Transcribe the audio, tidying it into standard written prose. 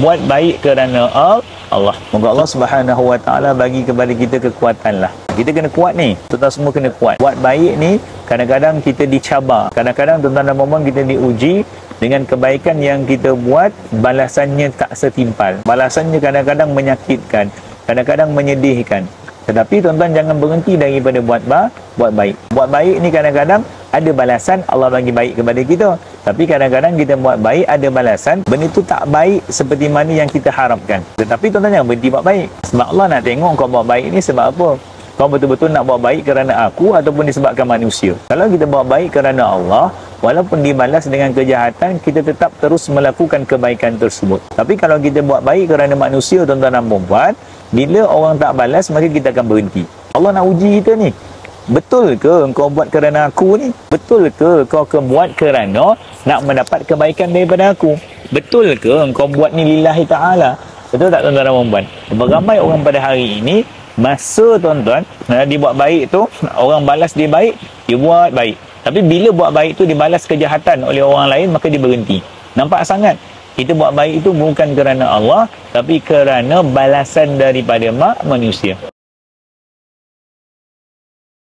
buat baik kerana Allah. Moga Allah Subhanahu Wa Taala bagi kepada kita kekuatan lah. Kita kena kuat ni, tuan-tuan semua kena kuat. Buat baik ni, kadang-kadang kita dicabar, kadang-kadang tuan-tuan dan puan-puan kita diuji dengan kebaikan yang kita buat, balasannya tak setimpal, balasannya kadang-kadang menyakitkan, kadang-kadang menyedihkan. Tetapi tuan-tuan jangan berhenti daripada buat baik. Buat baik ni kadang-kadang ada balasan, Allah bagi baik kepada kita. Tapi kadang-kadang kita buat baik ada balasan, benda tu tak baik seperti mana yang kita harapkan. Tetapi tuan-tuan jangan berhenti buat baik. Sebab Allah nak tengok kau buat baik ni sebab apa. Kau betul-betul nak buat baik kerana aku ataupun disebabkan manusia. Kalau kita buat baik kerana Allah, walaupun dibalas dengan kejahatan, kita tetap terus melakukan kebaikan tersebut. Tapi kalau kita buat baik kerana manusia, tuan-tuan dan puan-puan, bila orang tak balas, maka kita akan berhenti. Allah nak uji kita ni. Betul ke engkau buat kerana aku ni? Betul ke kau buat kerana nak mendapat kebaikan daripada aku? Betul ke engkau buat ni lillahi ta'ala? Betul tak tuan-tuan dan puan-puan? Ramai orang pada hari ini, masa tuan-tuan dia buat baik tu, orang balas dia baik, dia buat baik. Tapi bila buat baik tu dibalas kejahatan oleh orang lain, maka dia berhenti. Nampak sangat? Kita buat baik itu bukan kerana Allah, tapi kerana balasan daripada manusia.